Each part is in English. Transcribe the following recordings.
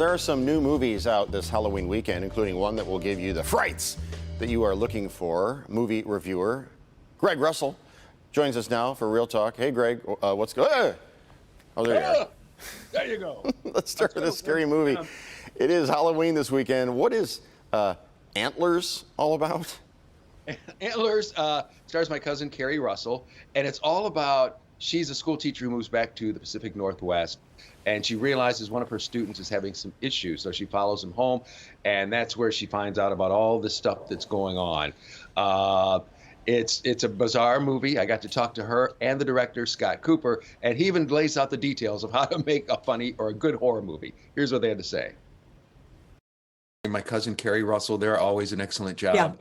There are some new movies out this Halloween weekend, including one that will give you the frights that you are looking for. Movie reviewer Greg Russell joins us now for Real Talk. Hey, Greg, what's going on? Oh, there you are. There you go. Let's start with a scary movie. It is Halloween this weekend. What is Antlers all about? Antlers stars my cousin Carrie Russell, and it's all about, she's a school teacher who moves back to the Pacific Northwest, and she realizes one of her students is having some issues, so she follows him home, and that's where she finds out about all the stuff that's going on. It's a bizarre movie. I got to talk to her and the director, Scott Cooper, and he even lays out the details of how to make a funny or a good horror movie. Here's what they had to say. My cousin Carrie Russell, they're always an excellent job. Yeah.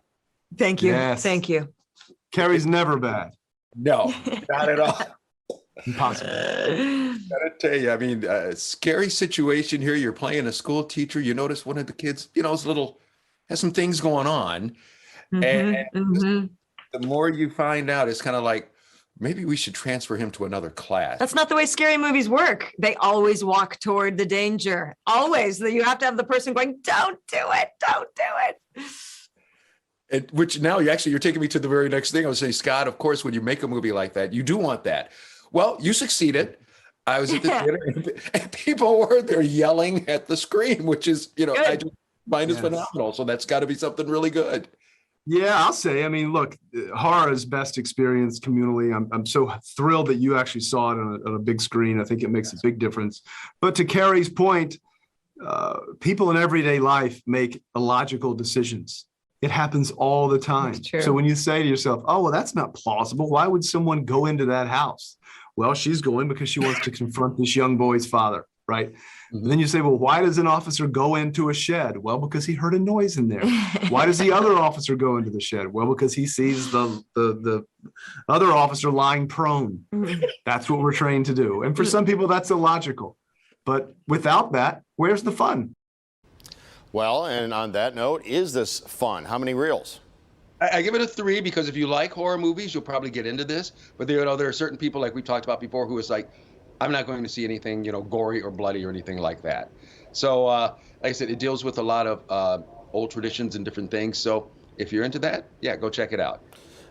Thank you. Yes. Thank you. Carrie's never bad. No, not at all. Impossible. Gotta tell you, I mean, scary situation here. You're playing a school teacher. You notice one of the kids, is has some things going on. And the more you find out, it's kind of like, maybe we should transfer him to another class. That's not the way scary movies work. They always walk toward the danger. Always. You have to have the person going, don't do it. Don't do it. Which now you're taking me to the very next thing. I would say, Scott, of course, when you make a movie like that, you do want that. Well, you succeeded. I was at the theater and people were there yelling at the screen, which is, I just find is phenomenal. So that's got to be something really good. Yeah, I'll say, look, horror is best experienced communally. I'm so thrilled that you actually saw it on a big screen. I think it makes a big difference. But to Carrie's point, people in everyday life make illogical decisions. It happens all the time. So when you say to yourself, oh, well, that's not plausible. Why would someone go into that house? Well, she's going because she wants to confront this young boy's father, right? And then you say, well, why does an officer go into a shed? Well, because he heard a noise in there. Why does the other officer go into the shed? Well, because he sees the other officer lying prone. That's what we're trained to do. And for some people, that's illogical. But without that, where's the fun? Well, and on that note, is this fun? How many reels? I give it a 3 because if you like horror movies, you'll probably get into this. But there are certain people, like we've talked about before, who is like, I'm not going to see anything, gory or bloody or anything like that. So, like I said, it deals with a lot of old traditions and different things. So if you're into that, yeah, go check it out.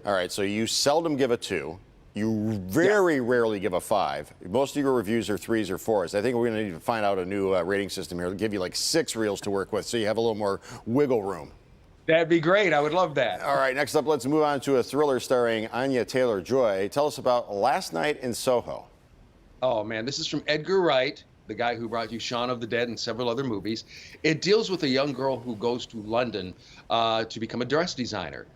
All right, so you seldom give a 2. You very rarely give a 5. Most of your reviews are 3s or 4s. I think we're going to need to find out a new rating system here. It'll give you like 6 reels to work with, so you have a little more wiggle room. That'd be great. I would love that. All right, next up, let's move on to a thriller starring Anya Taylor-Joy. Tell us about Last Night in Soho. Oh, man, this is from Edgar Wright, the guy who brought you Shaun of the Dead and several other movies. It deals with a young girl who goes to London to become a dress designer.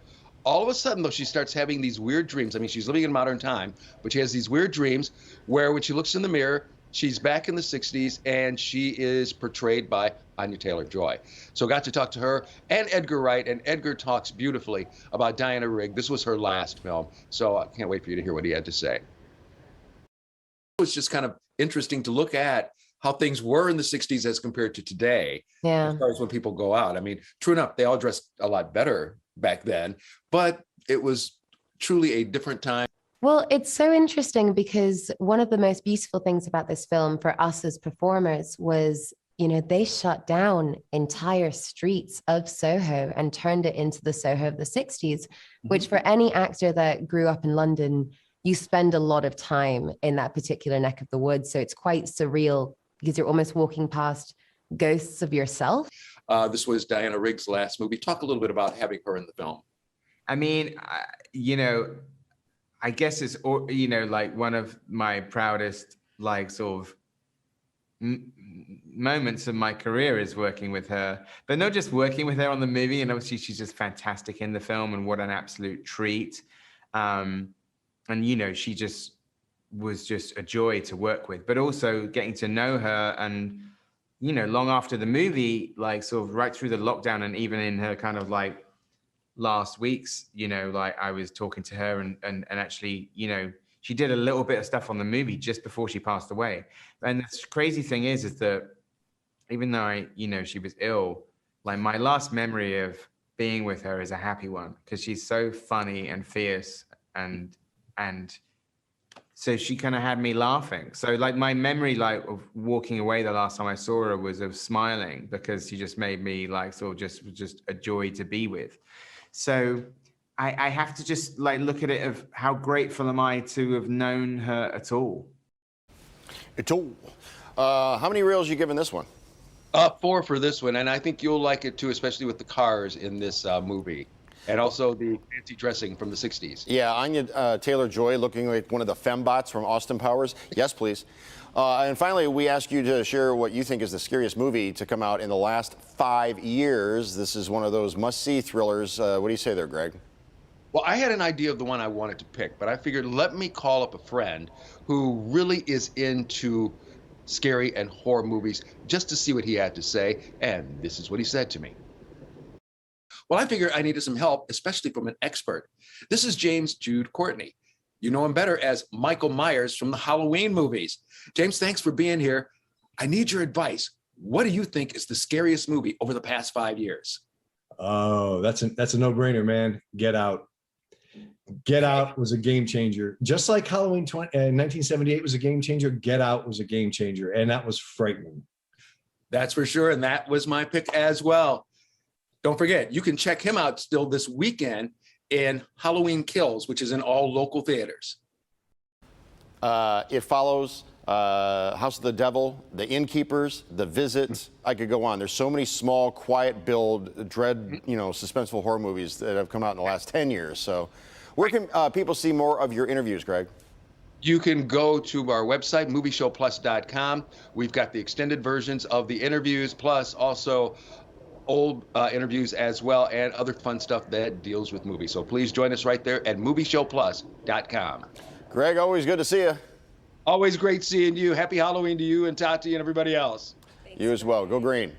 All of a sudden, though, she starts having these weird dreams. I mean, she's living in modern time, but she has these weird dreams where when she looks in the mirror, she's back in the 60s, and she is portrayed by Anya Taylor-Joy. So got to talk to her and Edgar Wright, and Edgar talks beautifully about Diana Rigg. This was her last film, so I can't wait for you to hear what he had to say. It was just kind of interesting to look at how things were in the 60s as compared to today. Yeah. As far as when people go out. I mean, true enough, they all dressed a lot better back then, but it was truly a different time. Well, it's so interesting because one of the most beautiful things about this film for us as performers was, they shut down entire streets of Soho and turned it into the Soho of the 60s, which for any actor that grew up in London, you spend a lot of time in that particular neck of the woods. So it's quite surreal because you're almost walking past ghosts of yourself. This was Diana Rigg's last movie. Talk a little bit about having her in the film. I mean, I guess it's, like one of my proudest, sort of moments of my career is working with her, but not just working with her on the movie. And obviously she's just fantastic in the film and what an absolute treat. And, she just was just a joy to work with, but also getting to know her and, long after the movie, sort of right through the lockdown and even in her kind of last weeks, I was talking to her and actually, she did a little bit of stuff on the movie just before she passed away. And the crazy thing is that even though she was ill, my last memory of being with her is a happy one because she's so funny and fierce and So she kind of had me laughing. So like my memory like of walking away the last time I saw her was of smiling because she just made me like sort of just a joy to be with. So I have to just like look at it of how grateful am I to have known her at all. How many reels you giving this one? 4 for this one, and I think you'll like it too, especially with the cars in this movie, and also the fancy dressing from the 60s. Yeah, Anya Taylor-Joy looking like one of the fembots from Austin Powers. Yes, please. And finally, we ask you to share what you think is the scariest movie to come out in the last 5 years. This is one of those must-see thrillers. What do you say there, Greg? Well, I had an idea of the one I wanted to pick, but I figured let me call up a friend who really is into scary and horror movies just to see what he had to say, and this is what he said to me. Well, I figured I needed some help, especially from an expert. This is James Jude Courtney. You know him better as Michael Myers from the Halloween movies. James, thanks for being here. I need your advice. What do you think is the scariest movie over the past 5 years? Oh, that's a no-brainer, man. Get Out. Get Out was a game changer. Just like Halloween 1978 was a game changer, Get Out was a game changer, and that was frightening. That's for sure, and that was my pick as well. Don't forget, you can check him out still this weekend in Halloween Kills, which is in all local theaters. It Follows, House of the Devil, The Innkeepers, The Visit. I could go on. There's so many small, quiet build, dread, suspenseful horror movies that have come out in the last 10 years. So where can people see more of your interviews, Greg? You can go to our website, movieshowplus.com. We've got the extended versions of the interviews, plus also old interviews as well, and other fun stuff that deals with movies. So please join us right there at movieshowplus.com. Greg, always good to see you. Always great seeing you. Happy Halloween to you and Tati and everybody else. You as well. Go green.